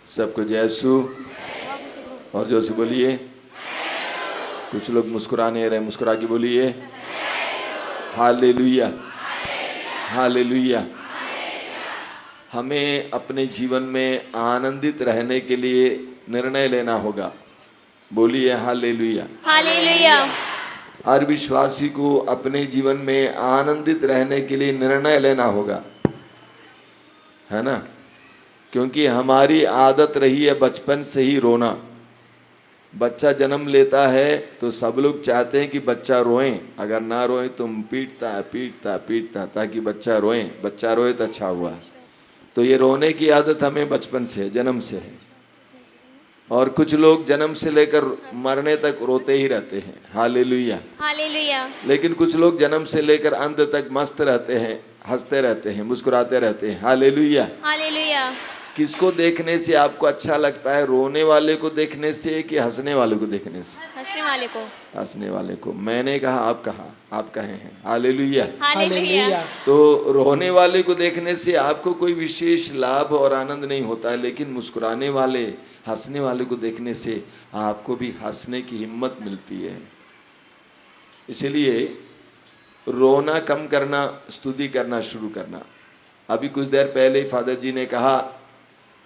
सबको जय यीशु और जोर से बोलिए। कुछ लोग मुस्कुरा नहीं रहे, मुस्कुरा के बोलिए हालेलुया, हालेलुया। हमें अपने जीवन में आनंदित रहने के लिए निर्णय लेना होगा। बोलिए हालेलुया, हालेलुया। हर विश्वासी को अपने जीवन में आनंदित रहने के लिए निर्णय लेना होगा, है ना। क्योंकि हमारी आदत रही है बचपन से ही रोना। बच्चा जन्म लेता है तो सब लोग चाहते हैं कि बच्चा रोए, अगर ना रोए तो पीटता है पीटता पीटता ताकि बच्चा रोए, बच्चा रोए तो अच्छा हुआ। तो ये रोने की आदत हमें बचपन से है, जन्म से है। और कुछ लोग जन्म से लेकर मरने तक रोते ही रहते हैं, हालेलुया, हालेलुया। लेकिन कुछ लोग जन्म से लेकर अंत तक मस्त रहते हैं, हंसते रहते हैं, मुस्कुराते रहते हैं, हालेलुया। हालेलुया। किसको देखने से आपको अच्छा लगता है, रोने वाले को देखने से कि हंसने वाले को देखने से? हंसने वाले को। हंसने वाले को। मैंने कहा, आप कहे हैं, हालेलुया। हालेलुया। तो रोने वाले को देखने से आपको कोई विशेष लाभ और आनंद नहीं होता है, लेकिन मुस्कुराने वाले, हंसने वाले को देखने से आपको भी हंसने की हिम्मत मिलती है। इसलिए रोना कम करना, स्तुति करना शुरू करना। अभी कुछ देर पहले फादर जी ने कहा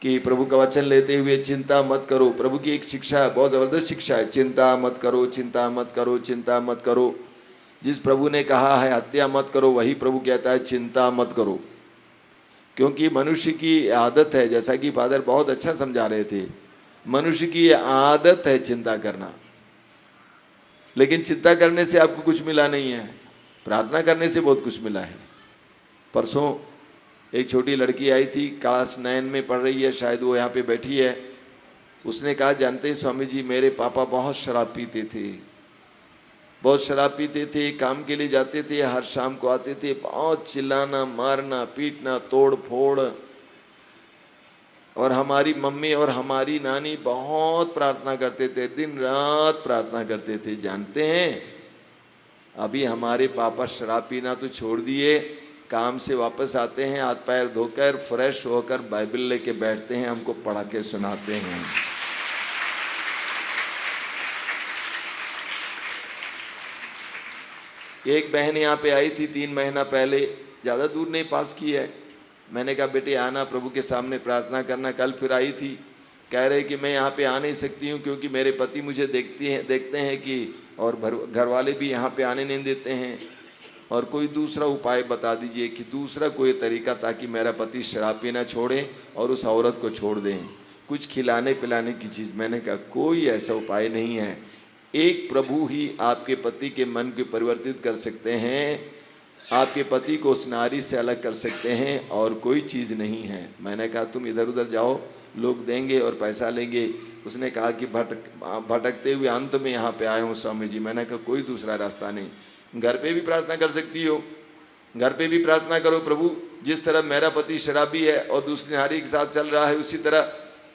कि प्रभु का वचन लेते हुए चिंता मत करो। प्रभु की एक शिक्षा है, बहुत ज़बरदस्त शिक्षा है, चिंता मत करो, चिंता मत करो, चिंता मत करो। जिस प्रभु ने कहा है हत्या मत करो, वही प्रभु कहता है चिंता मत करो। क्योंकि मनुष्य की आदत है, जैसा कि फादर बहुत अच्छा समझा रहे थे, मनुष्य की आदत है चिंता करना। लेकिन चिंता करने से आपको कुछ मिला नहीं है, प्रार्थना करने से बहुत कुछ मिला है। परसों एक छोटी लड़की आई थी, क्लास 9 में पढ़ रही है, शायद वो यहाँ पे बैठी है। उसने कहा, जानते हैं स्वामी जी, मेरे पापा बहुत शराब पीते थे, बहुत शराब पीते थे, काम के लिए जाते थे, हर शाम को आते थे, बहुत चिल्लाना मारना पीटना तोड़ फोड़। और हमारी मम्मी और हमारी नानी बहुत प्रार्थना करते थे, दिन रात प्रार्थना करते थे। जानते हैं अभी हमारे पापा शराब पीना तो छोड़ दिए, काम से वापस आते हैं, हाथ पैर धोकर फ्रेश होकर बाइबल लेके बैठते हैं, हमको पढ़ा के सुनाते हैं। एक बहन यहाँ पे आई थी 3 महीना पहले, ज़्यादा दूर नहीं, पास की है। मैंने कहा बेटे आना, प्रभु के सामने प्रार्थना करना। कल फिर आई थी, कह रहे कि मैं यहाँ पे आ नहीं सकती हूँ क्योंकि मेरे पति मुझे देखते हैं कि, और घर वाले भी यहाँ पे आने नहीं देते हैं, और कोई दूसरा उपाय बता दीजिए कि दूसरा कोई तरीका, ताकि मेरा पति शराब पीना छोड़े और उस औरत को छोड़ दें, कुछ खिलाने पिलाने की चीज़। मैंने कहा कोई ऐसा उपाय नहीं है, एक प्रभु ही आपके पति के मन को परिवर्तित कर सकते हैं, आपके पति को उस नारी से अलग कर सकते हैं, और कोई चीज़ नहीं है। मैंने कहा तुम इधर उधर जाओ, लोग देंगे और पैसा लेंगे। उसने कहा कि भटकते हुए अंत में यहाँ पे आए हूँ स्वामी जी। मैंने कहा कोई दूसरा रास्ता नहीं, घर पे भी प्रार्थना कर सकती हो, घर पे भी प्रार्थना करो, प्रभु जिस तरह मेरा पति शराबी है और दूसरी नारी के साथ चल रहा है, उसी तरह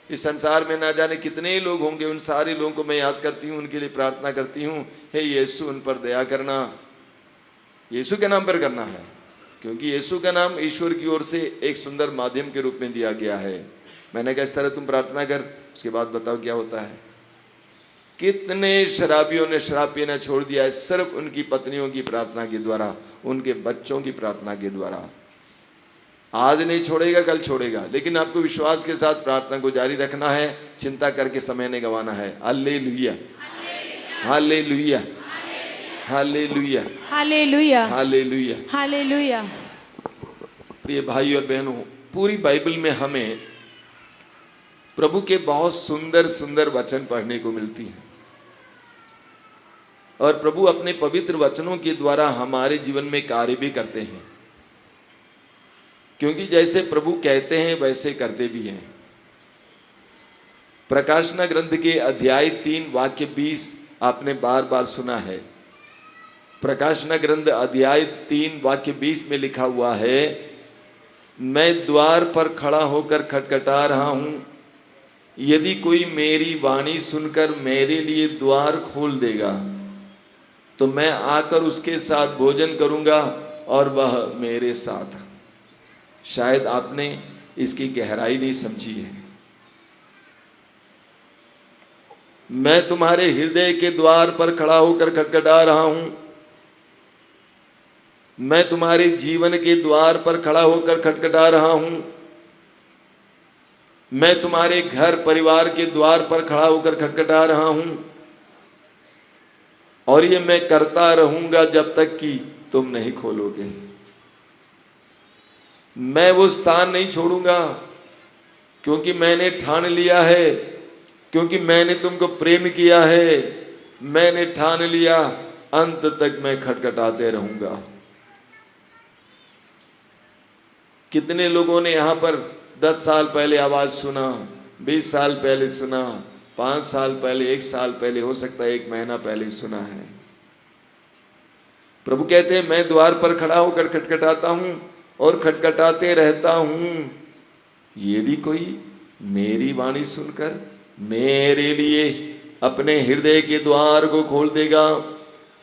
इस संसार में ना जाने कितने ही लोग होंगे, उन सारे लोगों को मैं याद करती हूँ, उनके लिए प्रार्थना करती हूँ, हे यीशु उन पर दया करना। यीशु के नाम पर करना है, क्योंकि यीशु का नाम ईश्वर की ओर से एक सुंदर माध्यम के रूप में दिया गया है। मैंने कहा इस तरह तुम प्रार्थना कर, उसके बाद बताओ क्या होता है। कितने शराबियों ने शराब पीना छोड़ दिया है, सिर्फ उनकी पत्नियों की प्रार्थना के द्वारा, उनके बच्चों की प्रार्थना के द्वारा। आज नहीं छोड़ेगा, कल छोड़ेगा, लेकिन आपको विश्वास के साथ प्रार्थना को जारी रखना है, चिंता करके समय नहीं गंवाना है। Hallelujah, hallelujah, hallelujah, hallelujah. Hallelujah, hallelujah. प्रिय भाई और बहनों, पूरी बाइबल में हमें प्रभु के बहुत सुंदर सुंदर वचन पढ़ने को मिलती हैं, और प्रभु अपने पवित्र वचनों के द्वारा हमारे जीवन में कार्य भी करते हैं, क्योंकि जैसे प्रभु कहते हैं वैसे करते भी हैं। प्रकाशना ग्रंथ के अध्याय 3 वाक्य 20 आपने बार बार सुना है। प्रकाशना ग्रंथ अध्याय 3 वाक्य 20 में लिखा हुआ है, मैं द्वार पर खड़ा होकर खटखटा रहा हूं, यदि कोई मेरी वाणी सुनकर मेरे लिए द्वार खोल देगा तो मैं आकर उसके साथ भोजन करूंगा और वह मेरे साथ। शायद आपने इसकी गहराई नहीं समझी है। मैं तुम्हारे हृदय के द्वार पर खड़ा होकर खटखटा रहा हूं। मैं तुम्हारे जीवन के द्वार पर खड़ा होकर खटखटा रहा हूं। मैं तुम्हारे घर परिवार के द्वार पर खड़ा होकर खटखटा रहा हूं, और ये मैं करता रहूंगा जब तक कि तुम नहीं खोलोगे। मैं वो स्थान नहीं छोड़ूंगा, क्योंकि मैंने ठान लिया है, क्योंकि मैंने तुमको प्रेम किया है। मैंने ठान लिया, अंत तक मैं खटखटाते रहूंगा। कितने लोगों ने यहां पर 10 साल पहले आवाज सुना, 20 साल पहले सुना, 5 साल पहले, 1 साल पहले, हो सकता है 1 महीना पहले सुना है। प्रभु कहते हैं मैं द्वार पर खड़ा होकर खटखटाता हूं और खटखटाते रहता हूं। यदि कोई मेरी वाणी सुनकर मेरे लिए अपने हृदय के द्वार को खोल देगा,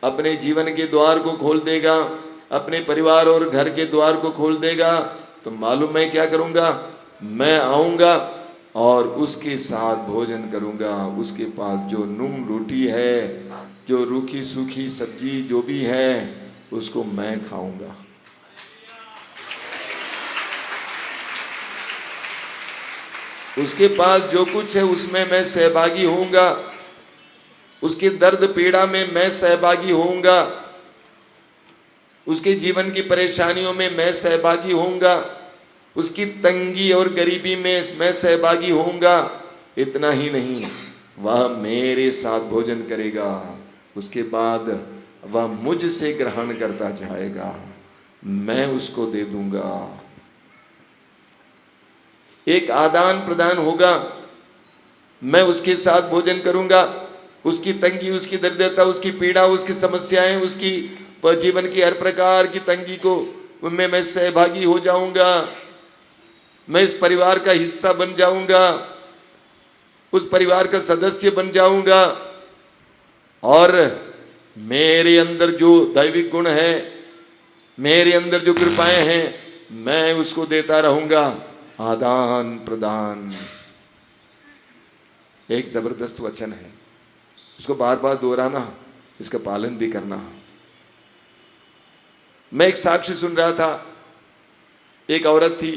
अपने जीवन के द्वार को खोल देगा, अपने परिवार और घर के द्वार को खोल देगा, तो मालूम मैं क्या करूंगा? मैं आऊंगा और उसके साथ भोजन करूंगा। उसके पास जो नून रोटी है, जो रूखी सूखी सब्जी जो भी है, उसको मैं खाऊंगा। उसके पास जो कुछ है उसमें मैं सहभागी होऊंगा। उसके दर्द पीड़ा में मैं सहभागी होऊंगा। उसके जीवन की परेशानियों में मैं सहभागी होऊंगा। उसकी तंगी और गरीबी में मैं सहभागी होऊंगा। इतना ही नहीं, वह मेरे साथ भोजन करेगा। उसके बाद वह मुझसे ग्रहण करता जाएगा, मैं उसको दे दूंगा। एक आदान प्रदान होगा। मैं उसके साथ भोजन करूंगा। उसकी तंगी, उसकी दरिद्रता, उसकी पीड़ा, उसकी समस्याएं, उसकी जीवन की हर प्रकार की तंगी को उनमें मैं सहभागी हो जाऊंगा। मैं इस परिवार का हिस्सा बन जाऊंगा, उस परिवार का सदस्य बन जाऊंगा, और मेरे अंदर जो दैविक गुण है, मेरे अंदर जो कृपाएं हैं, मैं उसको देता रहूंगा। आदान प्रदान एक जबरदस्त वचन है, उसको बार बार दोहराना, इसका पालन भी करना। मैं एक साक्ष्य सुन रहा था। एक औरत थी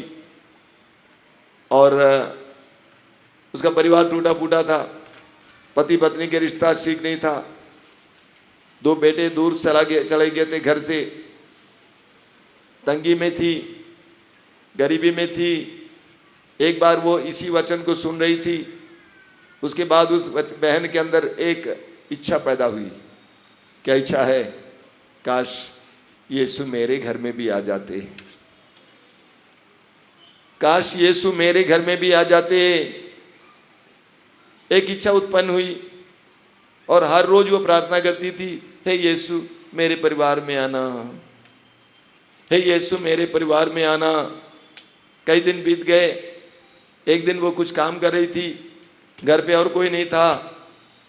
और उसका परिवार टूटा फूटा था। पति पत्नी के रिश्ता ठीक नहीं था। 2 बेटे दूर चले गए थे घर से। तंगी में थी, गरीबी में थी। एक बार वो इसी वचन को सुन रही थी। उसके बाद उस बहन के अंदर एक इच्छा पैदा हुई। क्या इच्छा है? काश यीशु मेरे घर में भी आ जाते, काश यीशु मेरे घर में भी आ जाते। एक इच्छा उत्पन्न हुई और हर रोज वो प्रार्थना करती थी, हे यीशु मेरे परिवार में आना, हे यीशु मेरे परिवार में आना। कई दिन बीत गए। एक दिन वो कुछ काम कर रही थी, घर पे और कोई नहीं था।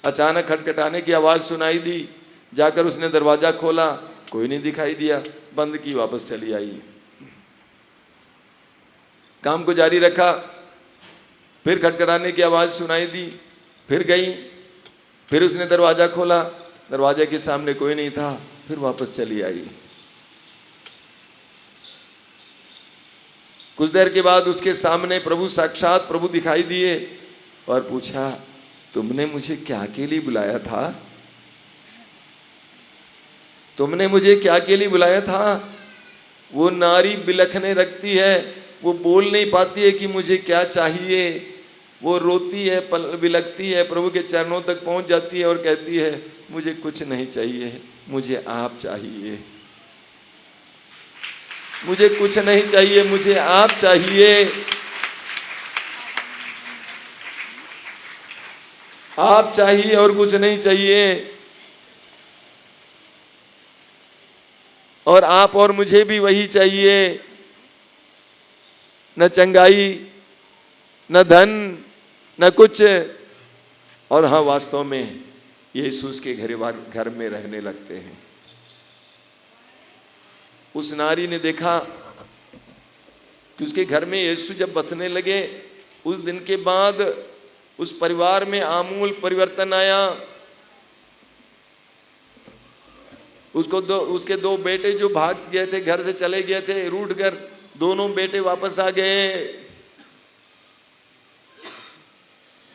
अचानक खटखटाने की आवाज सुनाई दी। जाकर उसने दरवाजा खोला, कोई नहीं दिखाई दिया। बंद की, वापस चली आई। काम को जारी रखा। फिर खटखटाने की आवाज सुनाई दी, फिर गई। फिर उसने दरवाजा खोला, दरवाजे के सामने कोई नहीं था। फिर वापस चली आई। कुछ देर के बाद उसके सामने प्रभु, साक्षात प्रभु दिखाई दिए और पूछा, तुमने मुझे क्या के लिए बुलाया था? तुमने मुझे क्या के लिए बुलाया था? वो नारी बिलखने लगती है, वो बोल नहीं पाती है कि मुझे क्या चाहिए। वो रोती है, बिलखती है, प्रभु के चरणों तक पहुंच जाती है और कहती है, मुझे कुछ नहीं चाहिए, मुझे आप चाहिए। मुझे कुछ नहीं चाहिए, मुझे आप चाहिए। आप चाहिए और कुछ नहीं चाहिए। और आप और मुझे भी वही चाहिए। न चंगाई, न धन, न कुछ। और हाँ, वास्तव में यीशु उसके घर में रहने लगते हैं। उस नारी ने देखा कि उसके घर में यीशु जब बसने लगे, उस दिन के बाद उस परिवार में आमूल परिवर्तन आया। उसके दो बेटे जो भाग गए थे, घर से चले गए थे रूठ कर, दोनों बेटे वापस आ गए।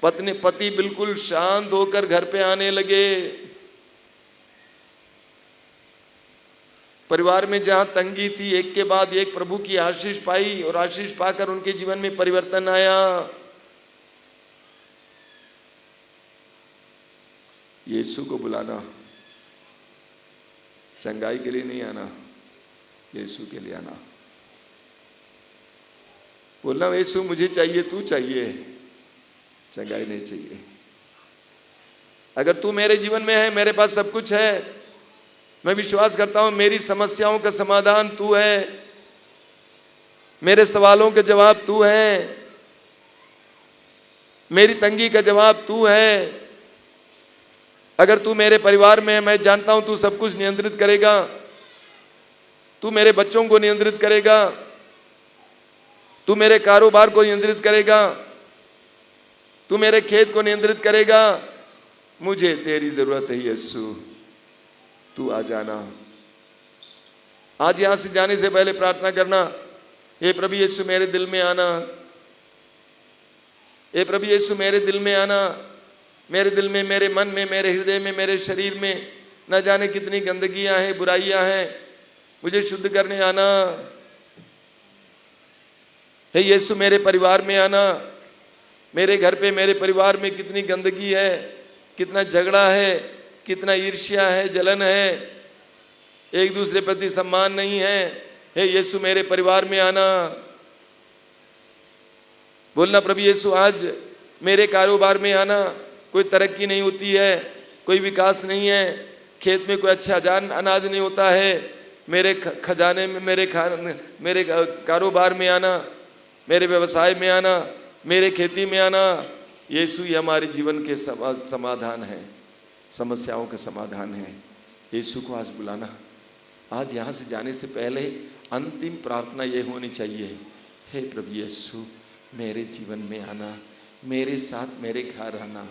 पति बिल्कुल शांत होकर घर पे आने लगे। परिवार में जहां तंगी थी, एक के बाद एक प्रभु की आशीष पाई और आशीष पाकर उनके जीवन में परिवर्तन आया। यीशु को बुलाना, चंगाई के लिए नहीं आना, यीशु के लिए आना। बोलना, यीशु मुझे चाहिए, तू चाहिए, चंगाई नहीं चाहिए। अगर तू मेरे जीवन में है, मेरे पास सब कुछ है, मैं विश्वास करता हूं मेरी समस्याओं का समाधान तू है, मेरे सवालों के जवाब तू है, मेरी तंगी का जवाब तू है। अगर तू मेरे परिवार में है, मैं जानता हूं तू सब कुछ नियंत्रित करेगा, तू मेरे बच्चों को नियंत्रित करेगा, तू मेरे कारोबार को नियंत्रित करेगा, तू मेरे खेत को नियंत्रित करेगा। मुझे तेरी जरूरत है यीशु, तू आ जाना। आज यहां से जाने से पहले प्रार्थना करना, हे प्रभु यीशु मेरे दिल में आना, हे प्रभु यीशु मेरे दिल में आना, मेरे दिल में, मेरे मन में, मेरे हृदय में, मेरे शरीर में न जाने कितनी गंदगियां हैं, बुराइयां हैं, मुझे शुद्ध करने आना। हे यीशु मेरे परिवार में आना, मेरे घर पे, मेरे परिवार में कितनी गंदगी है, कितना झगड़ा है, कितना ईर्ष्या है, जलन है, एक दूसरे प्रति सम्मान नहीं है। हे यीशु मेरे परिवार में आना। बोलना, प्रभु यीशु आज मेरे कारोबार में आना। कोई तरक्की नहीं होती है, कोई विकास नहीं है, खेत में कोई अच्छा अनाज नहीं होता है, मेरे खजाने में, मेरे कारोबार में आना, मेरे व्यवसाय में आना, मेरे खेती में आना। यीशु ही हमारे जीवन के समाधान है, समस्याओं का समाधान है। यीशु को आज बुलाना। आज यहाँ से जाने से पहले अंतिम प्रार्थना ये होनी चाहिए, हे प्रभु यीशु मेरे जीवन में आना, मेरे साथ मेरे घर आना।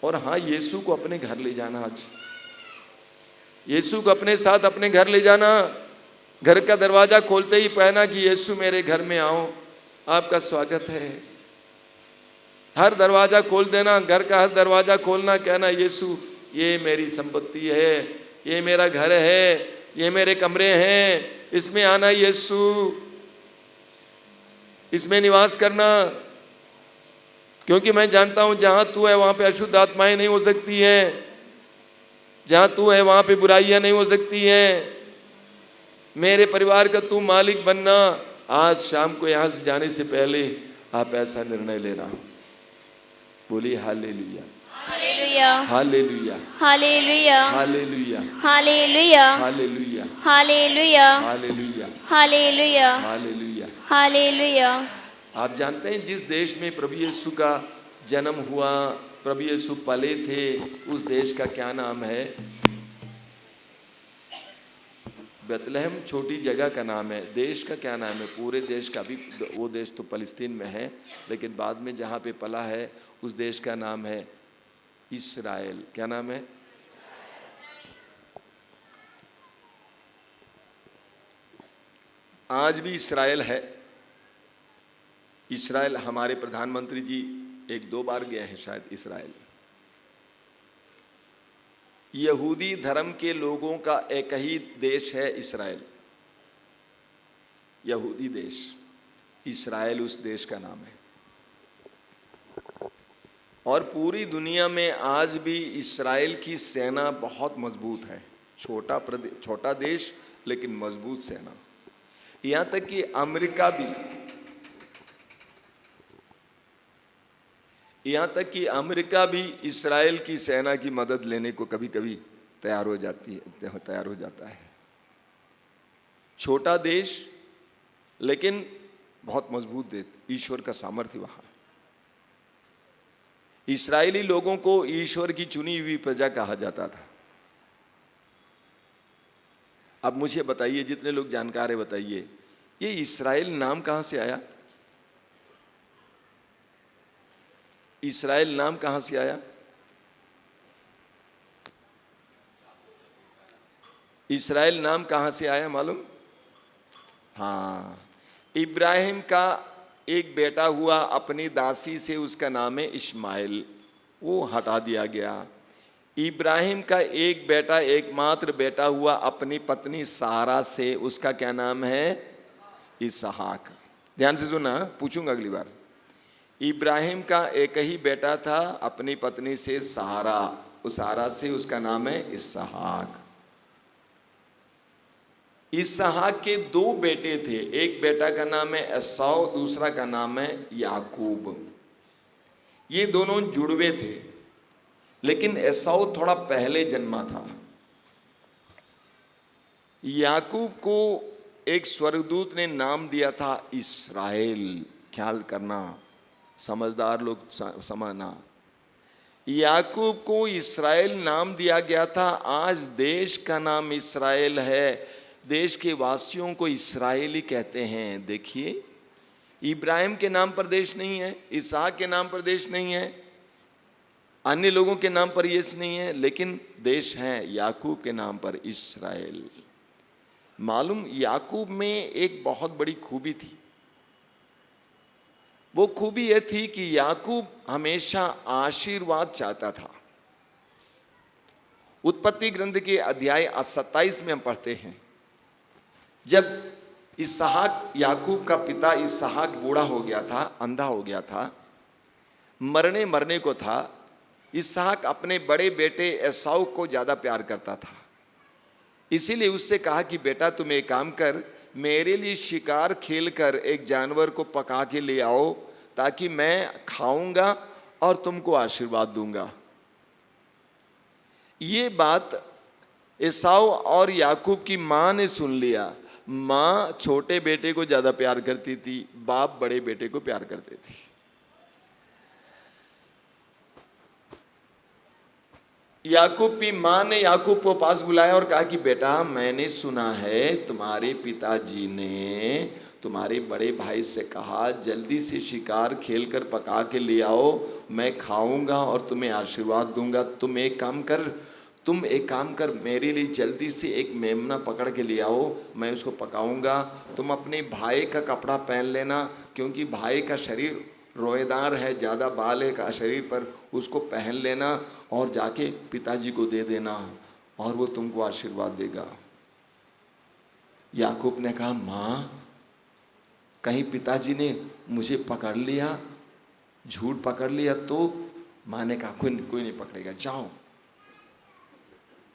और हाँ, यीशु को अपने घर ले जाना। आज यीशु को अपने साथ अपने घर ले जाना। घर का दरवाजा खोलते ही कहना कि यीशु मेरे घर में आओ, आपका स्वागत है। हर दरवाजा खोल देना, घर का हर दरवाजा खोलना, कहना यीशु ये मेरी संपत्ति है, ये मेरा घर है, ये मेरे कमरे हैं, इसमें आना यीशु, इसमें निवास करना। क्योंकि मैं जानता हूं जहां तू है वहां पे अशुद्ध आत्माएं नहीं हो सकती हैं, जहां तू है वहां पे बुराइयां नहीं हो सकती हैं। मेरे परिवार का तू मालिक बनना। आज शाम को यहां से जाने से पहले आप ऐसा निर्णय लेना। बोलिए hallelujah, hallelujah, hallelujah, hallelujah, hallelujah, hallelujah, hallelujah, hallelujah, hallelujah, hallelujah, hallelujah. Hallelujah. आप जानते हैं जिस देश में प्रभु यीशु का जन्म हुआ, प्रभु यीशु पले थे, उस देश का क्या नाम है? बेतलहम छोटी जगह का नाम है। देश का क्या नाम है? पूरे देश का भी, वो देश तो फलस्तीन में है, लेकिन बाद में जहाँ पे पला है उस देश का नाम है इस्राएल। क्या नाम है? आज भी इस्राएल है। इस्राएल, हमारे प्रधानमंत्री जी 1-2 बार गए हैं शायद इस्राएल। यहूदी धर्म के लोगों का एक ही देश है इस्राएल, यहूदी देश। इस्राएल उस देश का नाम है। और पूरी दुनिया में आज भी इस्राएल की सेना बहुत मजबूत है। छोटा देश लेकिन मजबूत सेना। यहां तक कि अमेरिका भी इस्राएल की सेना की मदद लेने को कभी कभी तैयार हो जाता है। छोटा देश लेकिन बहुत मजबूत देश, ईश्वर का सामर्थ्य वहां। इस्राएली लोगों को ईश्वर की चुनी हुई प्रजा कहा जाता था। अब मुझे बताइए, जितने लोग जानकार है बताइए, ये इस्राएल नाम कहां से आया? इस्राएल नाम कहां से आया? इस्राएल नाम कहां से आया मालूम? हाँ, इब्राहिम का एक बेटा हुआ अपनी दासी से, उसका नाम है इस्माइल, वो हटा दिया गया। इब्राहिम का एक बेटा, एकमात्र बेटा हुआ अपनी पत्नी सारा से, उसका क्या नाम है? इसहाक। ध्यान से सुना, पूछूंगा अगली बार। इब्राहिम का एक ही बेटा था अपनी पत्नी से सारा, उस सारा से उसका नाम है इसहाक। इसहाक के दो बेटे थे, एक बेटा का नाम है एसाव, दूसरा का नाम है याकूब। ये दोनों जुड़वे थे, लेकिन एसाव थोड़ा पहले जन्मा था। याकूब को एक स्वर्गदूत ने नाम दिया था इस्राएल। ख्याल करना, समझदार लोग समझना, याकूब को इस्राएल नाम दिया गया था। आज देश का नाम इस्राएल है, देश के वासियों को इस्राएली कहते हैं। देखिए, इब्राहिम के नाम पर देश नहीं है, इसहाक के नाम पर देश नहीं है, अन्य लोगों के नाम पर यश नहीं है, लेकिन देश है याकूब के नाम पर इस्राएल। मालूम, याकूब में एक बहुत बड़ी खूबी थी। वो खूबी यह थी कि याकूब हमेशा आशीर्वाद चाहता था। उत्पत्ति ग्रंथ के अध्याय 27 में हम पढ़ते हैं, जब इसहाक, याकूब का पिता इसहाक बूढ़ा हो गया था, अंधा हो गया था, मरने को था, इसहाक अपने बड़े बेटे एसाव को ज्यादा प्यार करता था। इसीलिए उससे कहा कि बेटा तुम एक काम कर, मेरे लिए शिकार खेलकर एक जानवर को पका के ले आओ, ताकि मैं खाऊंगा और तुमको आशीर्वाद दूंगा। ये बात एसाव और याकूब की मां ने सुन लिया। मां छोटे बेटे को ज्यादा प्यार करती थी, बाप बड़े बेटे को प्यार करते थे। याकूब की मां ने याकूब को पास बुलाया और कहा कि बेटा, मैंने सुना है तुम्हारे पिताजी ने तुम्हारे बड़े भाई से कहा जल्दी से शिकार खेलकर पका के ले आओ, मैं खाऊंगा और तुम्हें आशीर्वाद दूंगा। तुम एक काम कर, मेरे लिए जल्दी से एक मेमना पकड़ के ले आओ, मैं उसको पकाऊंगा। तुम अपने भाई का कपड़ा पहन लेना, क्योंकि भाई का शरीर रोएदार है, ज़्यादा बाल है का शरीर पर, उसको पहन लेना और जाके पिताजी को दे देना और वो तुमको आशीर्वाद देगा। याकूब ने कहा, माँ, कहीं पिताजी ने मुझे पकड़ लिया, झूठ पकड़ लिया तो? माँ ने कहा, कोई नहीं पकड़ेगा, जाओ।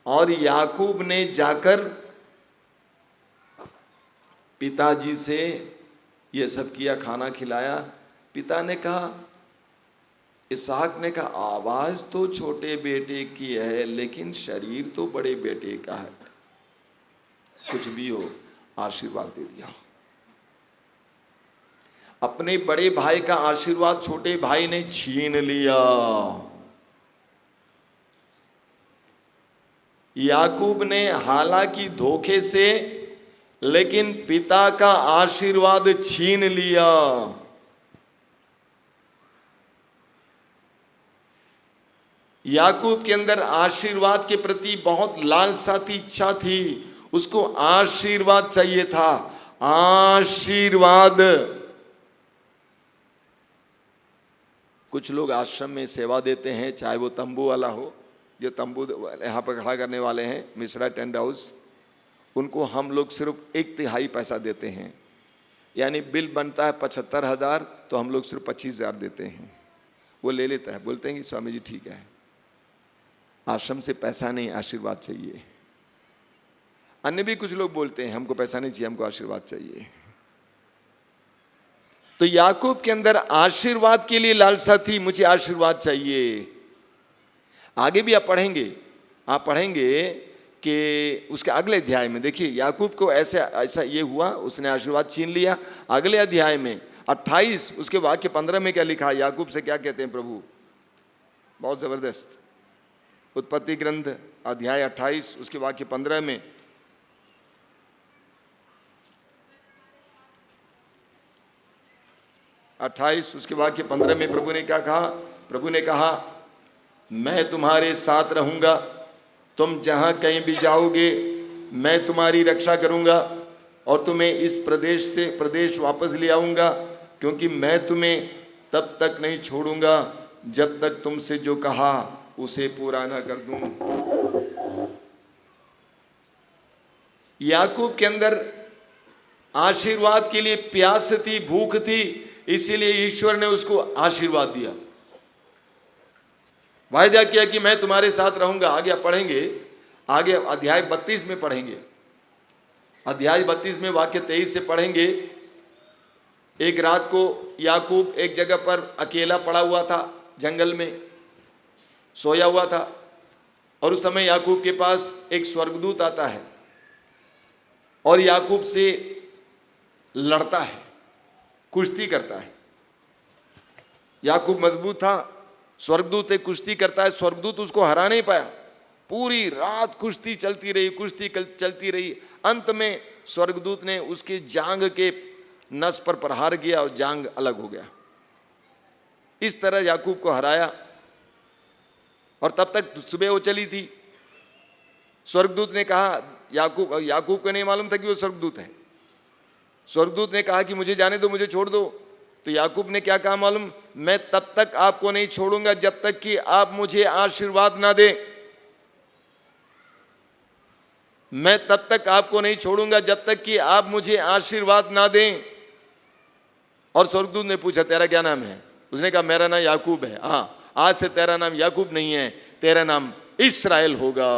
और याकूब ने जाकर पिताजी से ये सब किया, खाना खिलाया। पिता ने कहा, इसहाक ने कहा, आवाज तो छोटे बेटे की है, लेकिन शरीर तो बड़े बेटे का है, कुछ भी हो आशीर्वाद दे दिया। अपने बड़े भाई का आशीर्वाद छोटे भाई ने छीन लिया। याकूब ने हालांकि धोखे से, लेकिन पिता का आशीर्वाद छीन लिया। याकूब के अंदर आशीर्वाद के प्रति बहुत लालसा थी, इच्छा थी, उसको आशीर्वाद चाहिए था। आशीर्वाद। कुछ लोग आश्रम में सेवा देते हैं, चाहे वो तंबू वाला हो, जो तंबू यहाँ पर खड़ा करने वाले हैं, मिश्रा टेंट हाउस, उनको हम लोग सिर्फ 1/3 पैसा देते हैं। यानी बिल बनता है 75,000, तो हम लोग सिर्फ 25,000 देते हैं। वो ले लेता है, बोलते हैं कि स्वामी जी ठीक है, आश्रम से पैसा नहीं, आशीर्वाद चाहिए। अन्य भी कुछ लोग बोलते हैं, हमको पैसा नहीं चाहिए, हमको आशीर्वाद चाहिए। तो याकूब के अंदर आशीर्वाद के लिए लालसा थी, मुझे आशीर्वाद चाहिए। आगे भी आप पढ़ेंगे कि उसके अगले अध्याय में देखिए, याकूब को ऐसा ये हुआ, उसने आशीर्वाद छीन लिया। अगले अध्याय में 28 उसके वाक्य 15 में क्या लिखा, याकूब से क्या कहते हैं प्रभु, बहुत जबरदस्त। उत्पत्ति ग्रंथ अध्याय 28 उसके वाक्य 15 में, उसके वाक्य 15 में प्रभु ने क्या कहा, प्रभु ने कहा, मैं तुम्हारे साथ रहूंगा, तुम जहां कहीं भी जाओगे मैं तुम्हारी रक्षा करूंगा और तुम्हें इस प्रदेश से प्रदेश वापस ले आऊंगा, क्योंकि मैं तुम्हें तब तक नहीं छोड़ूंगा जब तक तुमसे जो कहा उसे पूरा ना कर दूं। याकूब के अंदर आशीर्वाद के लिए प्यास थी, भूख थी, इसीलिए ईश्वर ने उसको आशीर्वाद दिया, वायदा किया कि मैं तुम्हारे साथ रहूंगा। आगे पढ़ेंगे, आगे अध्याय 32 में पढ़ेंगे, अध्याय 32 में वाक्य 23 से पढ़ेंगे। एक रात को याकूब एक जगह पर अकेला पड़ा हुआ था, जंगल में सोया हुआ था, और उस समय याकूब के पास एक स्वर्गदूत आता है और याकूब से लड़ता है, कुश्ती करता है। याकूब मजबूत था, स्वर्गदूत एक कुश्ती करता है, स्वर्गदूत उसको हरा नहीं पाया। पूरी रात कुश्ती चलती रही, कुश्ती चलती रही। अंत में स्वर्गदूत ने उसके जांग के नस पर प्रहार किया और जांग अलग हो गया। इस तरह याकूब को हराया, और तब तक सुबह हो चली थी। स्वर्गदूत ने कहा, याकूब को नहीं मालूम था कि वो स्वर्गदूत है। स्वर्गदूत ने कहा कि मुझे जाने दो, मुझे छोड़ दो। तो याकूब ने क्या कहा मालूम, मैं तब तक आपको नहीं छोड़ूंगा जब तक कि आप मुझे आशीर्वाद ना दें। मैं तब तक आपको नहीं छोड़ूंगा जब तक कि आप मुझे आशीर्वाद ना दें। और स्वर्गदूत ने पूछा, तेरा क्या नाम है? उसने कहा, मेरा नाम याकूब है। हाँ, आज से तेरा नाम याकूब नहीं है, तेरा नाम इस्राएल होगा।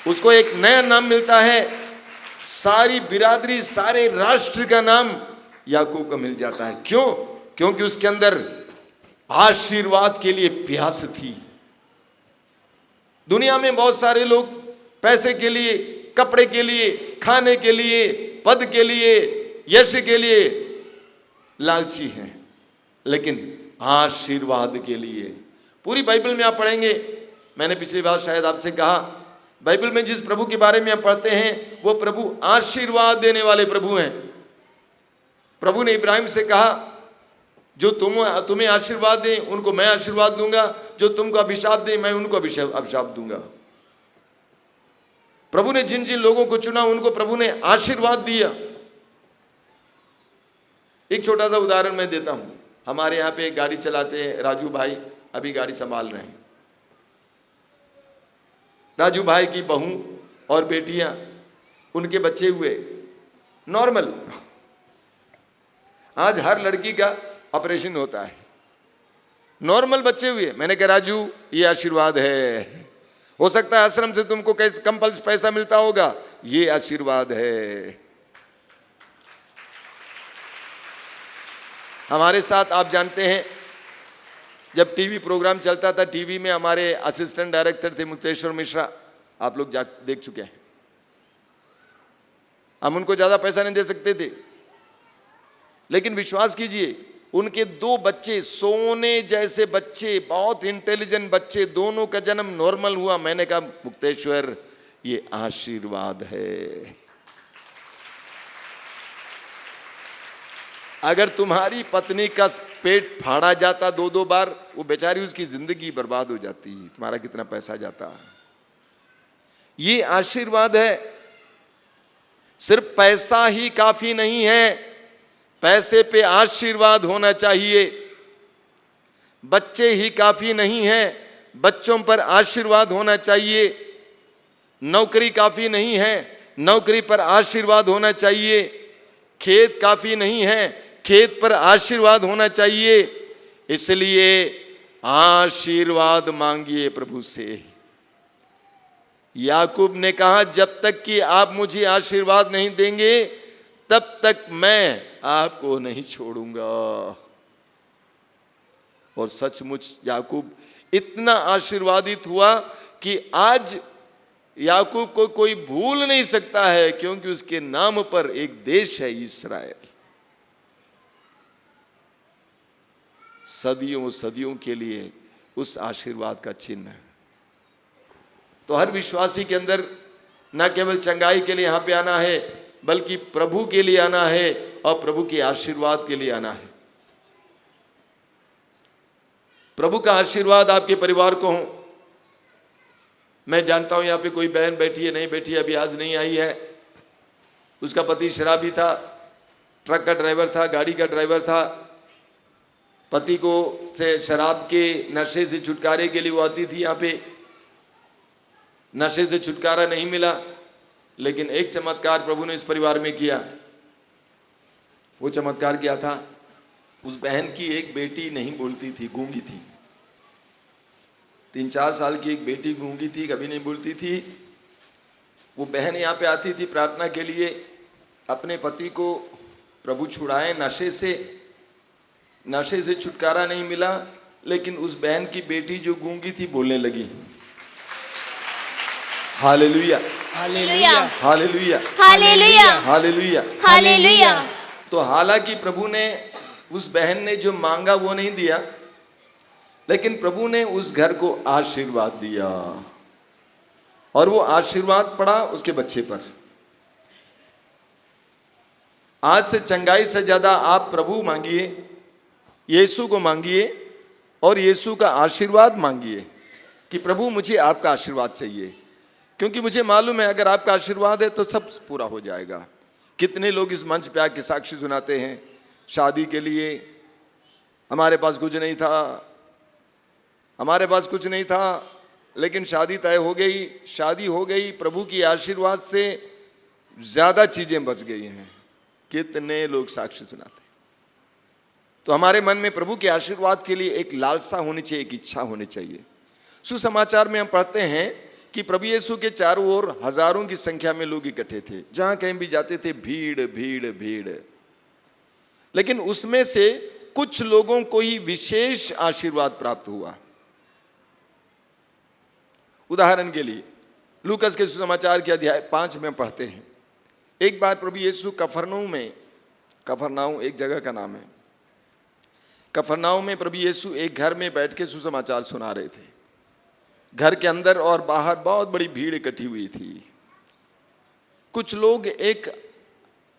उसको एक नया नाम मिलता है, सारी बिरादरी, सारे राष्ट्र का नाम याकूब को मिल जाता है। क्यों? क्योंकि उसके अंदर आशीर्वाद के लिए प्यास थी। दुनिया में बहुत सारे लोग पैसे के लिए, कपड़े के लिए, खाने के लिए, पद के लिए, यश के लिए लालची हैं, लेकिन आशीर्वाद के लिए। पूरी बाइबल में आप पढ़ेंगे, मैंने पिछली बार शायद आपसे कहा, बाइबल में जिस प्रभु के बारे में आप पढ़ते हैं वो प्रभु आशीर्वाद देने वाले प्रभु हैं। प्रभु ने इब्राहिम से कहा, जो तुम्हें आशीर्वाद दें उनको मैं आशीर्वाद दूंगा, जो तुमको अभिशाप दें मैं उनको अभिशाप दूंगा। प्रभु ने जिन जिन लोगों को चुना उनको प्रभु ने आशीर्वाद दिया। एक छोटा सा उदाहरण मैं देता हूं। हमारे यहाँ पे एक गाड़ी चलाते हैं राजू भाई, अभी गाड़ी संभाल रहे हैं। राजू भाई की बहू और बेटियां, उनके बच्चे हुए नॉर्मल। आज हर लड़की का ऑपरेशन होता है, नॉर्मल बच्चे हुए। मैंने कहा, राजू ये आशीर्वाद है। हो सकता है आश्रम से तुमको कैसे कम पैसा मिलता होगा, ये आशीर्वाद है। हमारे साथ आप जानते हैं, जब टीवी प्रोग्राम चलता था, टीवी में हमारे असिस्टेंट डायरेक्टर थे मुक्तेश्वर मिश्रा, आप लोग देख चुके हैं। हम उनको ज्यादा पैसा नहीं दे सकते थे, लेकिन विश्वास कीजिए उनके 2 बच्चे, सोने जैसे बच्चे, बहुत इंटेलिजेंट बच्चे, दोनों का जन्म नॉर्मल हुआ। मैंने कहा, मुक्तेश्वर ये आशीर्वाद है। अगर तुम्हारी पत्नी का पेट फाड़ा जाता 2-2 बार, वो बेचारी, उसकी जिंदगी बर्बाद हो जाती, तुम्हारा कितना पैसा जाता। ये आशीर्वाद है। सिर्फ पैसा ही काफी नहीं है, पैसे पे आशीर्वाद होना चाहिए। बच्चे ही काफी नहीं है, बच्चों पर आशीर्वाद होना चाहिए। नौकरी काफी नहीं है, नौकरी पर आशीर्वाद होना चाहिए। खेत काफी नहीं है, खेत पर आशीर्वाद होना चाहिए। इसलिए आशीर्वाद मांगिए प्रभु से। याकूब ने कहा, जब तक कि आप मुझे आशीर्वाद नहीं देंगे तब तक मैं आपको नहीं छोड़ूंगा। और सचमुच याकूब इतना आशीर्वादित हुआ कि आज याकूब को कोई भूल नहीं सकता है, क्योंकि उसके नाम पर एक देश है इस्राएल। सदियों सदियों के लिए उस आशीर्वाद का चिन्ह। तो हर विश्वासी के अंदर न केवल चंगाई के लिए यहां पे आना है, बल्कि प्रभु के लिए आना है और प्रभु के आशीर्वाद के लिए आना है। प्रभु का आशीर्वाद आपके परिवार को हो। मैं जानता हूं यहाँ पे कोई बहन बैठी है, नहीं बैठी है, अभी आज नहीं आई है, उसका पति शराबी था, ट्रक का ड्राइवर था, गाड़ी का ड्राइवर था। पति को से शराब के नशे से छुटकारे के लिए वो आती थी यहाँ पे, नशे से छुटकारा नहीं मिला, लेकिन एक चमत्कार प्रभु ने इस परिवार में किया। वो चमत्कार क्या था? उस बहन की एक बेटी नहीं बोलती थी, गूंगी थी। 3-4 साल की एक बेटी गूंगी थी, कभी नहीं बोलती थी। वो बहन यहाँ पे आती थी प्रार्थना के लिए, अपने पति को प्रभु छुड़ाए नशे से छुटकारा नहीं मिला, लेकिन उस बहन की बेटी जो गूंगी थी बोलने लगी। Hallelujah, hallelujah, hallelujah, hallelujah, hallelujah, hallelujah. तो हालांकि प्रभु ने उस बहन ने जो मांगा वो नहीं दिया, लेकिन प्रभु ने उस घर को आशीर्वाद दिया, और वो आशीर्वाद पड़ा उसके बच्चे पर। आज से चंगाई से ज्यादा आप प्रभु मांगिए, यीशु को मांगिए, और यीशु का आशीर्वाद मांगिए कि प्रभु मुझे आपका आशीर्वाद चाहिए, क्योंकि मुझे मालूम है अगर आपका आशीर्वाद है तो सब पूरा हो जाएगा। कितने लोग इस मंच पे आके साक्षी सुनाते हैं, शादी के लिए हमारे पास कुछ नहीं था, हमारे पास कुछ नहीं था, लेकिन शादी तय हो गई, शादी हो गई, प्रभु की आशीर्वाद से ज्यादा चीजें बच गई हैं। कितने लोग साक्षी सुनाते हैं। तो हमारे मन में प्रभु के आशीर्वाद के लिए एक लालसा होनी चाहिए, एक इच्छा होनी चाहिए। सुसमाचार में हम पढ़ते हैं कि प्रभु यीशु के चारों ओर हजारों की संख्या में लोग इकट्ठे थे, जहां कहीं भी जाते थे भीड़ भीड़ भीड़। लेकिन उसमें से कुछ लोगों को ही विशेष आशीर्वाद प्राप्त हुआ। उदाहरण के लिए लूकस के सुसमाचार के अध्याय 5 में पढ़ते हैं, एक बार प्रभु यीशु कफरनाहूम एक जगह का नाम है, कफरनाहूम में प्रभु यीशु एक घर में बैठ के सुसमाचार सुना रहे थे। घर के अंदर और बाहर बहुत बड़ी भीड़ इकट्ठी हुई थी। कुछ लोग एक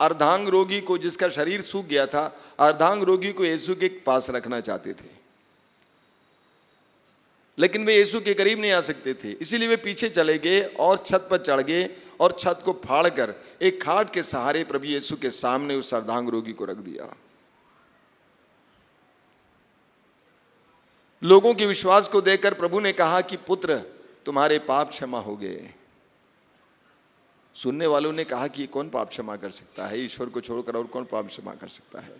अर्धांग रोगी को, जिसका शरीर सूख गया था, अर्धांग रोगी को यीशु के पास रखना चाहते थे, लेकिन वे यीशु के करीब नहीं आ सकते थे। इसीलिए वे पीछे चले गए और छत पर चढ़ गए और छत को फाड़कर एक खाट के सहारे प्रभु यीशु के सामने उस अर्धांग रोगी को रख दिया। लोगों के विश्वास को देखकर प्रभु ने कहा कि पुत्र, तुम्हारे पाप क्षमा हो गए। सुनने वालों ने कहा कि कौन पाप क्षमा कर सकता है, ईश्वर को छोड़कर और कौन पाप क्षमा कर सकता है।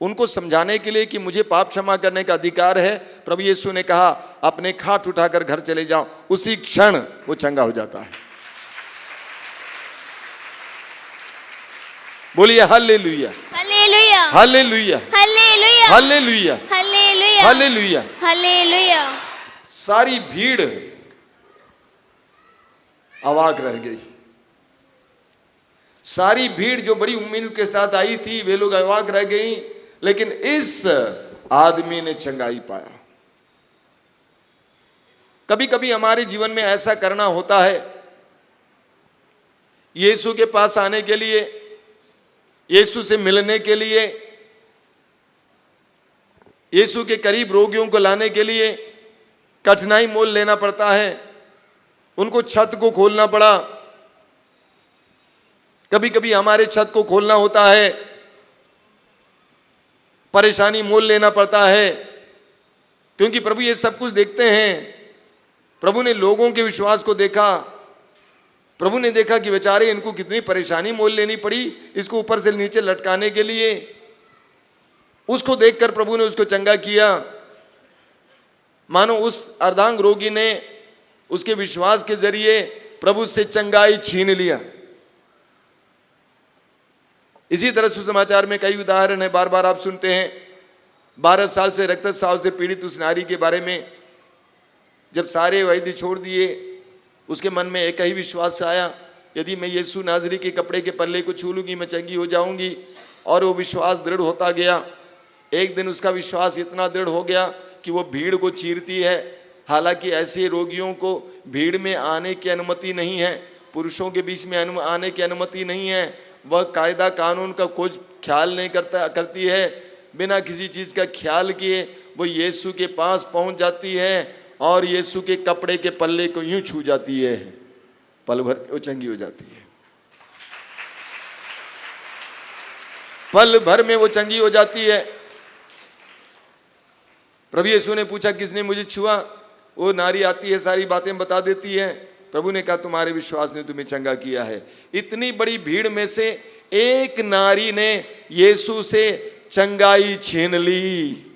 उनको समझाने के लिए कि मुझे पाप क्षमा करने का अधिकार है, प्रभु यीशु ने कहा अपने खाट उठाकर घर चले जाओ। उसी क्षण वो चंगा हो जाता है। बोलिए hallelujah, hallelujah, hallelujah, hallelujah, hallelujah, hallelujah, hallelujah. Hallelujah. सारी भीड़ अवाक रह गई। सारी भीड़ जो बड़ी उम्मीद के साथ आई थी, वे लोग अवाक रह गई, लेकिन इस आदमी ने चंगाई पाया। कभी कभी हमारे जीवन में ऐसा करना होता है, यीशु के पास आने के लिए, यीशु से मिलने के लिए, यीशु के करीब रोगियों को लाने के लिए कठिनाई मोल लेना पड़ता है। उनको छत को खोलना पड़ा। कभी कभी हमारे छत को खोलना होता है, परेशानी मोल लेना पड़ता है, क्योंकि प्रभु ये सब कुछ देखते हैं। प्रभु ने लोगों के विश्वास को देखा। प्रभु ने देखा कि बेचारे इनको कितनी परेशानी मोल लेनी पड़ी इसको ऊपर से नीचे लटकाने के लिए। उसको देखकर प्रभु ने उसको चंगा किया। मानो उस अर्धांग रोगी ने उसके विश्वास के जरिए प्रभु से चंगाई छीन लिया। इसी तरह सुसमाचार में कई उदाहरण है, बार बार आप सुनते हैं। 12 साल से रक्तस्राव से पीड़ित उस नारी के बारे में, जब सारे वैद्य छोड़ दिए, उसके मन में एक ही विश्वास आया, यदि मैं यीशु नाज़री के कपड़े के पल्ले को छू लूंगी मैं चंगी हो जाऊंगी। और वो विश्वास दृढ़ होता गया। एक दिन उसका विश्वास इतना दृढ़ हो गया कि वो भीड़ को चीरती है। हालांकि ऐसे रोगियों को भीड़ में आने की अनुमति नहीं है, पुरुषों के बीच में आने की अनुमति नहीं है। वह कायदा कानून का कुछ ख्याल नहीं करती है। बिना किसी चीज का ख्याल किए वो यीशु के पास पहुंच जाती है और यीशु के कपड़े के पल्ले को यूं छू जाती है, पल भर में वो चंगी हो जाती है। पल भर में वो चंगी हो जाती है। प्रभु यीशु ने पूछा किसने मुझे छुआ? वो नारी आती है, सारी बातें बता देती है। प्रभु ने कहा तुम्हारे विश्वास ने तुम्हें चंगा किया है। इतनी बड़ी भीड़ में से एक नारी ने यीशु से चंगाई छीन ली।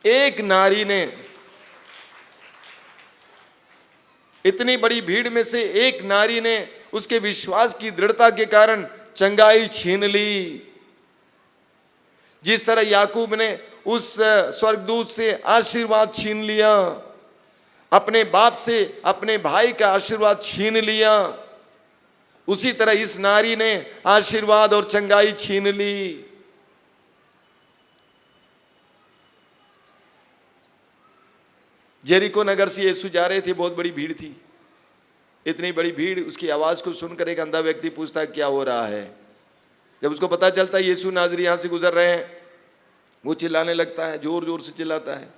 एक नारी ने, इतनी बड़ी भीड़ में से एक नारी ने उसके विश्वास की दृढ़ता के कारण चंगाई छीन ली। जिस तरह याकूब ने उस स्वर्गदूत से आशीर्वाद छीन लिया, अपने बाप से अपने भाई का आशीर्वाद छीन लिया, उसी तरह इस नारी ने आशीर्वाद और चंगाई छीन ली। जेरिको नगर से यीशु जा रहे थे, बहुत बड़ी भीड़ थी। इतनी बड़ी भीड़, उसकी आवाज को सुनकर एक अंधा व्यक्ति पूछता क्या हो रहा है। जब उसको पता चलता है यीशु नाज़री यहां से गुजर रहे हैं, वो चिल्लाने लगता है, जोर जोर से चिल्लाता है।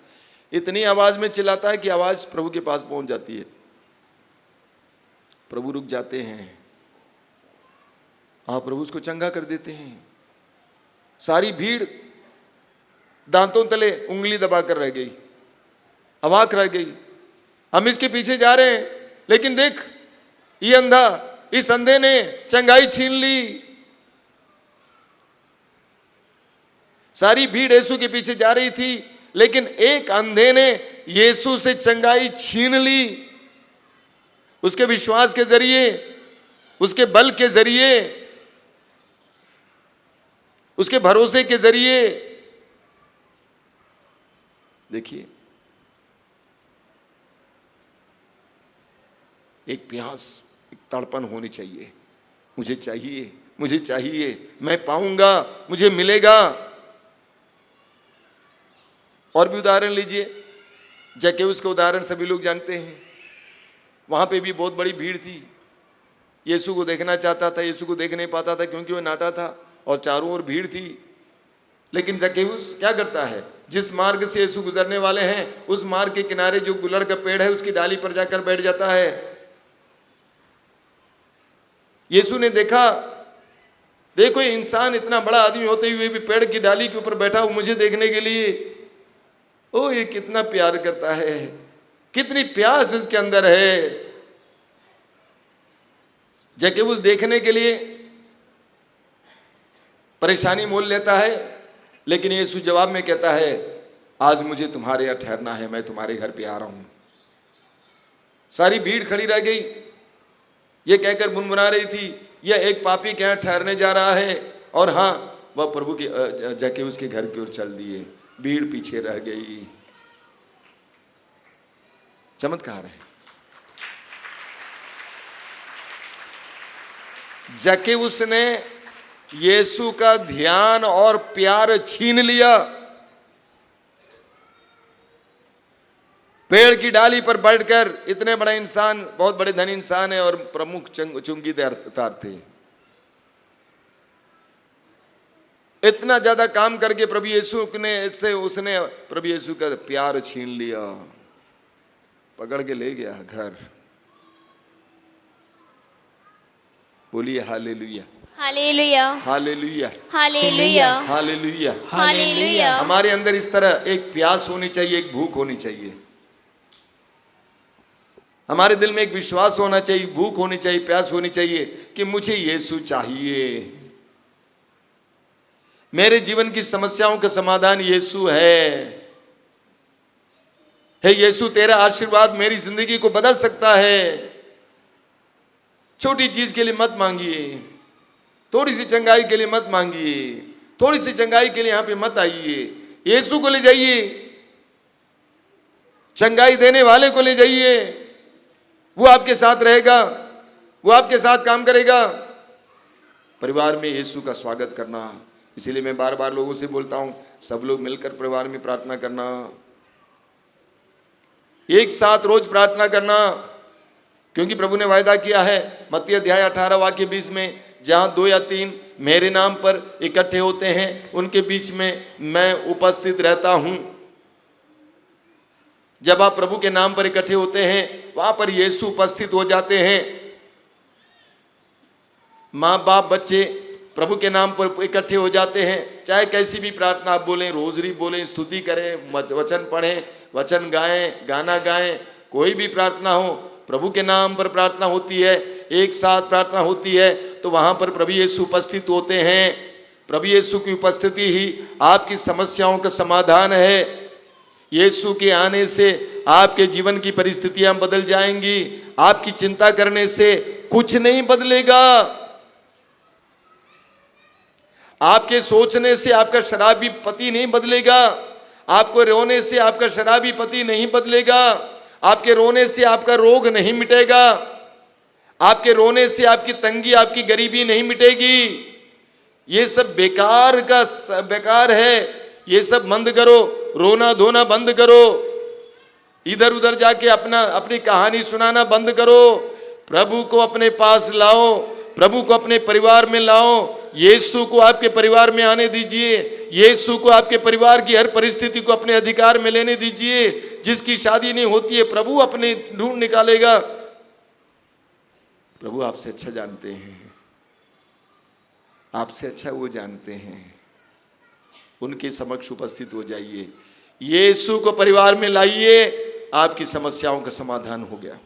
इतनी आवाज में चिल्लाता है कि आवाज प्रभु के पास पहुंच जाती है। प्रभु रुक जाते हैं, प्रभु उसको चंगा कर देते हैं। सारी भीड़ दांतों तले उंगली दबाकर रह गई, अवाक रह गई। हम इसके पीछे जा रहे हैं, लेकिन देख ये अंधा, इस अंधे ने चंगाई छीन ली। सारी भीड़ यीशु के पीछे जा रही थी, लेकिन एक अंधे ने यीशु से चंगाई छीन ली। उसके विश्वास के जरिए, उसके बल के जरिए, उसके भरोसे के जरिए। देखिए, एक प्यास, एक तड़पन होनी चाहिए। मुझे चाहिए, मुझे चाहिए, मैं पाऊंगा, मुझे मिलेगा। और भी उदाहरण लीजिए, जक्केउस का उदाहरण सभी लोग जानते हैं। वहां पे भी बहुत बड़ी भीड़ थी। यीशु को देखना चाहता था, यीशु को देख नहीं पाता था क्योंकि वो नाटा था और चारों ओर भीड़ थी। लेकिन जक्केउस क्या करता है? जिस मार्ग से यीशु गुजरने वाले हैं, उस मार्ग के किनारे जो गुलड़ का पेड़ है उसकी डाली पर जाकर बैठ जाता है। यीशु ने देखा, देखो ये इंसान इतना बड़ा आदमी होते हुए भी पेड़ की डाली के ऊपर बैठा हुआ मुझे देखने के लिए। ओ ये कितना प्यार करता है, कितनी प्यास इसके अंदर है। जक्केउस देखने के लिए परेशानी मोल लेता है, लेकिन यीशु जवाब में कहता है आज मुझे तुम्हारे यहां ठहरना है, मैं तुम्हारे घर पे आ रहा हूं। सारी भीड़ खड़ी रह गई, ये कहकर मुनमुना रही थी यह एक पापी के यहां ठहरने जा रहा है। और हाँ, वह प्रभु के जक्केउस के घर की ओर चल दिए। भीड़ पीछे रह गई। चमत्कार है। जक्केउस ने यीशु का ध्यान और प्यार छीन लिया। पेड़ की डाली पर बैठकर, इतने बड़ा इंसान, बहुत बड़े धनी इंसान है और प्रमुख चुंगीदार थे, इतना ज्यादा काम करके प्रभु यीशु ने उसने प्रभु यीशु का प्यार छीन लिया, पकड़ के ले गया घर। बोलिए hallelujah, hallelujah, hallelujah, hallelujah, hallelujah, hallelujah. हमारे अंदर इस तरह एक प्यास होनी चाहिए, एक भूख होनी चाहिए। हमारे दिल में एक विश्वास होना चाहिए, भूख होनी चाहिए, प्यास होनी चाहिए कि मुझे यीशु चाहिए। मेरे जीवन की समस्याओं का समाधान यीशु है। हे यीशु, तेरा आशीर्वाद मेरी जिंदगी को बदल सकता है। छोटी चीज के लिए मत मांगिए, थोड़ी सी चंगाई के लिए मत मांगिए, थोड़ी सी चंगाई के लिए यहां पे मत आइए। यीशु को ले जाइए, चंगाई देने वाले को ले जाइए। वो आपके साथ रहेगा, वो आपके साथ काम करेगा। परिवार में यीशु का स्वागत करना, इसीलिए मैं बार बार लोगों से बोलता हूं, सब लोग मिलकर परिवार में प्रार्थना करना, एक साथ रोज प्रार्थना करना। क्योंकि प्रभु ने वायदा किया है मत्ती अध्याय 18 वाक्य 20 में, जहाँ 2 या 3 मेरे नाम पर इकट्ठे होते हैं उनके बीच में मैं उपस्थित रहता हूं। जब आप प्रभु के नाम पर इकट्ठे होते हैं वहां पर यीशु उपस्थित हो जाते हैं। माँ बाप बच्चे प्रभु के नाम पर इकट्ठे हो जाते हैं, चाहे कैसी भी प्रार्थना आप बोलें, रोजरी बोलें, स्तुति करें, वचन पढ़ें, वचन गाएं, गाना गाएं, कोई भी प्रार्थना हो, प्रभु के नाम पर प्रार्थना होती है, एक साथ प्रार्थना होती है, तो वहां पर प्रभु यीशु उपस्थित होते हैं। प्रभु यीशु की उपस्थिति ही आपकी समस्याओं का समाधान है। यीशु के आने से आपके जीवन की परिस्थितियां बदल जाएंगी। आपकी चिंता करने से कुछ नहीं बदलेगा। आपके सोचने से आपका शराबी पति नहीं बदलेगा। आपको रोने से आपका शराबी पति नहीं बदलेगा। आपके रोने से आपका रोग नहीं मिटेगा। आपके रोने से आपकी तंगी, आपकी गरीबी नहीं मिटेगी। ये सब बेकार है। ये सब बंद करो, रोना धोना बंद करो, इधर उधर जाके अपनी कहानी सुनाना बंद करो। प्रभु को अपने पास लाओ, प्रभु को अपने परिवार में लाओ। यीशु को आपके परिवार में आने दीजिए। यीशु को आपके परिवार की हर परिस्थिति को अपने अधिकार में लेने दीजिए। जिसकी शादी नहीं होती है प्रभु अपने ढूंढ निकालेगा। प्रभु आपसे अच्छा जानते हैं, आपसे अच्छा वो जानते हैं। उनके समक्ष उपस्थित हो जाइए, यीशु को परिवार में लाइए, आपकी समस्याओं का समाधान हो गया।